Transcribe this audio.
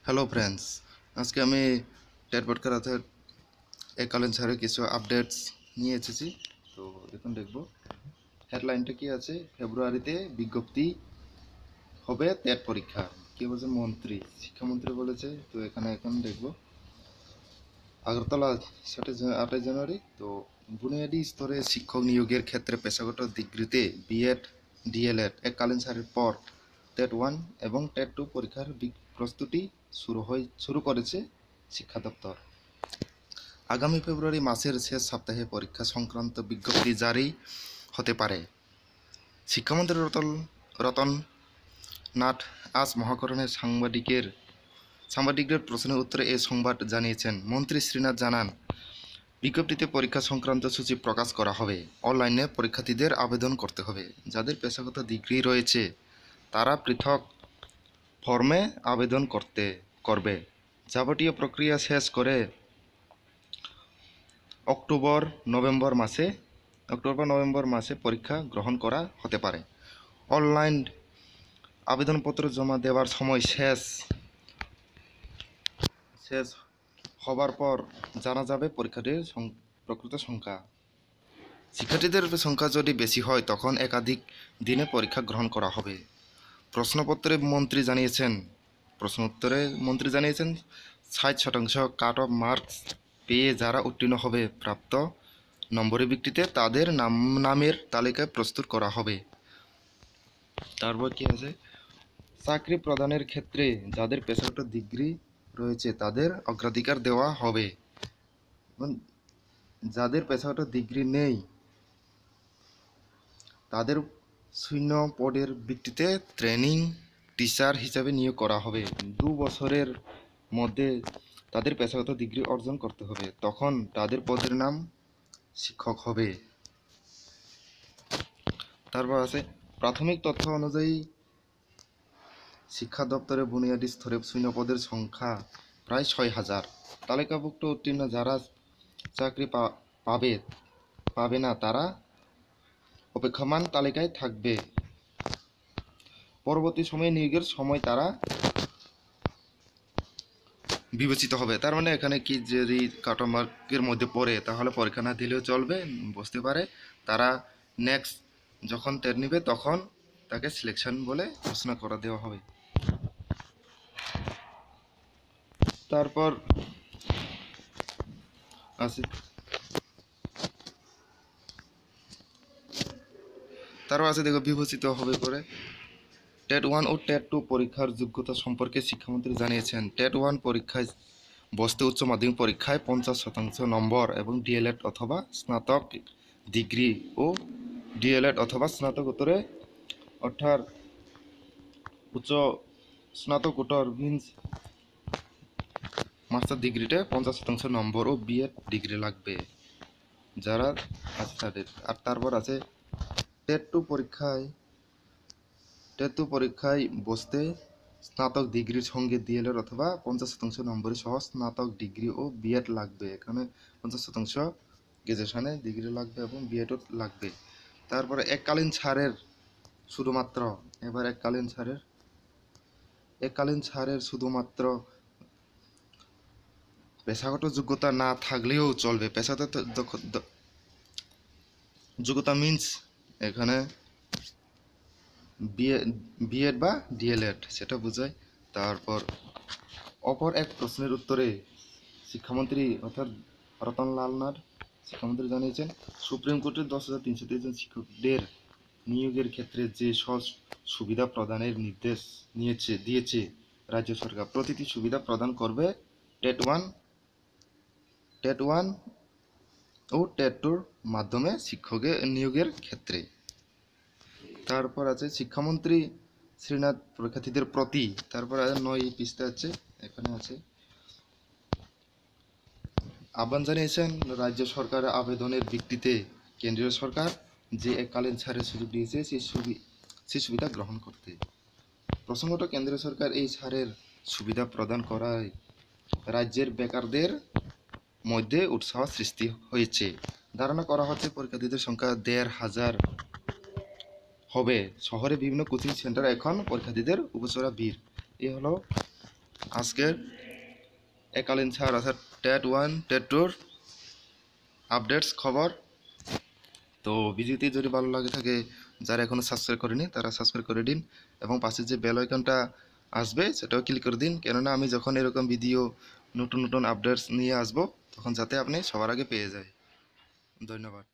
Hello friends, আজকে আমি TET পরীক্ষার এককালীন ছাড়ের কিছু আপডেটস নিয়ে এসেছি। তো দেখুন দেখব হেডলাইনটা কি আছে। ফেব্রুয়ারিতে বিজ্ঞপ্তি হবে টেট পরীক্ষা, কি বলছে মন্ত্রী, শিক্ষামন্ত্রী বলেছে। তো এখানে এখন দেখব আগরতলা 8 জানুয়ারি। তো বুনিয়াদী স্তরে শিক্ষক নিয়োগের ক্ষেত্রে পেশাগত ডিগ্রিতে বিএড ডিএলএড এককালীন ছাড়ের পর টেট 1 এবং টেট 2 পরীক্ষার প্রস্তুতি শুরু করেছে শিক্ষা দপ্তর। আগামী ফেব্রুয়ারি মাসের শেষ সপ্তাহে পরীক্ষা সংক্রান্ত বিজ্ঞপ্তি জারি হতে পারে। শিক্ষামন্ত্রী রতন নাথ আজ মহাকরণে সাংবাদিকদের প্রশ্নের উত্তরে এ সংবাদ জানিয়েছেন। মন্ত্রী শ্রীনাথ জানান, বিজ্ঞপ্তিতে পরীক্ষা সংক্রান্ত সূচি প্রকাশ করা হবে। অনলাইনে পরীক্ষার্থীদের আবেদন করতে হবে। যাদের পেশাগত ডিগ্রি রয়েছে তারা পৃথক ফর্মে আবেদন করবে। যাবতীয় প্রক্রিয়া শেষ করে অক্টোবর নভেম্বর মাসে পরীক্ষা গ্রহণ করা হতে পারে। অনলাইন আবেদনপত্র জমা দেওয়ার সময় শেষ হবার পর জানা যাবে পরীক্ষার্থীর প্রকৃত সংখ্যা। শিক্ষার্থীদের সংখ্যা যদি বেশি হয় তখন একাধিক দিনে পরীক্ষা গ্রহণ করা হবে। প্রশ্নোত্তরে মন্ত্রী জানিয়েছেন 60% কাট অফ মার্কস পেয়ে যারা উত্তীর্ণ হবে প্রাপ্ত নম্বরের ভিত্তিতে তাদের নামের তালিকা প্রস্তুত করা হবে। তারপর কি আছে, চাকরি প্রদানের ক্ষেত্রে যাদের পেশাগত ডিগ্রি রয়েছে তাদের অগ্রাধিকার দেওয়া হবে। যাদের পেশাগত ডিগ্রি নেই তাদের শূন্য পদের ভিত্তিতে ট্রেনিং টিচার হিসাবে নিয়োগ করা হবে। 2 বছরের মধ্যে তাদের পেশাগত ডিগ্রি অর্জন করতে হবে, তখন তাদের পদের নাম শিক্ষক হবে। তারপর আছে, প্রাথমিক তথ্য অনুযায়ী শিক্ষা দপ্তরের বুনিয়াদী স্তরে শূন্য পদের সংখ্যা প্রায় 6,000। তালিকাভুক্ত উত্তীর্ণ যারা চাকরি পাবে না তারা অপেক্ষমান তালিকায় থাকবে। পরবর্তী সময়ে নিয়োগের সময় তারা বিবেচিত হবে। তার মানে এখানে কি, যদি কাট অফ মার্কের মধ্যে পড়ে তাহলে পরীক্ষা না দিলেও চলবে, বুঝতে পারে। তারা নেক্সট যখন টেট নিবে তখন তাকে সিলেকশন বলে ঘোষণা করে দেওয়া হবে। তারপর আছে দেখো বিবেচিত হবে করে টেট 1 ও টেট 2 পরীক্ষার যোগ্যতা সম্পর্কে শিক্ষামন্ত্রী জানিয়েছেন। টেট 1 পরীক্ষায় বসতে উচ্চ মাধ্যমিক পরীক্ষায় 50% নম্বর এবং ডিএলএড অথবা স্নাতক ডিগ্রি ও ডিএলএড অথবা স্নাতকোত্তরে অর্থাৎ উচ্চ স্নাতকোত্তর মিন্স মাস্টার ডিগ্রিতে 50% নম্বর ও বিএড ডিগ্রি লাগবে যারা আছে তাদের। আর তারপর আছে টেট 2 পরীক্ষায় বসতে স্নাতক ডিগ্রির সঙ্গে ডিএলএড অথবা 50% নম্বরের সহ স্নাতক ডিগ্রি ও বিএড লাগবে। এখানে 50% গ্রাজুয়েশনে ডিগ্রি লাগবে এবং বিএডও লাগবে। তারপরে এককালীন ছাড়ের শুধুমাত্র পেশাগত যোগ্যতা না থাকলেও চলবে। পেশাগত যোগ্যতা মিন্স এখানে বিএড বা ডিএলএড সেটা বোঝায়। তারপর অপর এক প্রশ্নের উত্তরে শিক্ষামন্ত্রী অর্থাৎ রতনলাল নাথ শিক্ষামন্ত্রী জানিয়েছেন, সুপ্রিম কোর্টের 10,323 জন শিক্ষকদের নিয়োগের ক্ষেত্রে যে সব সুবিধা প্রদানের নির্দেশ দিয়েছে রাজ্য সরকার, প্রতিটি সুবিধা প্রদান করবে টেট 1 ও টেট 2 মাধ্যমে শিক্ষকের নিয়োগের ক্ষেত্রে। তারপর আছে শিক্ষামন্ত্রী শ্রীনাথ পরীক্ষার্থীদের প্রতি। তারপর 9 পৃষ্ঠা আছে, এখানে আছে আহ্বান জানিয়েছেন রাজ্য সরকারের আবেদনের ভিত্তিতে কেন্দ্রীয় সরকার যে এককালীন ছাড়ের সুযোগ দিয়েছে সেই সুবিধা গ্রহণ করতে। প্রসঙ্গত, কেন্দ্রীয় সরকার এই ছাড়ের সুবিধা প্রদান করায় রাজ্যের বেকারদের মধ্যে উৎসাহ সৃষ্টি হয়েছে। ধারণা করা হচ্ছে পরীক্ষার্থীদের সংখ্যা 1,500 হবে। শহরে বিভিন্ন কোচিং সেন্টার এখন পরীক্ষার্থীদের উপচরা ভিড়। এ হলো আজকের এককালীন ছাড় অর্থাৎ টেট 1 টেট 2 আপডেটস খবর। তো ভিডিওটি যদি ভালো লাগে থাকে, যারা এখনও সাবস্ক্রাইব করেনি তারা সাবস্ক্রাইব করে দিন এবং পাশে যে বেল আইকনটা আসবে সেটাও ক্লিক করে দিন, কেননা আমি যখন এরকম ভিডিও নতুন নতুন আপডেটস নিয়ে আসবো তখন যাতে আপনি সবার আগে পেয়ে যায়। ধন্যবাদ।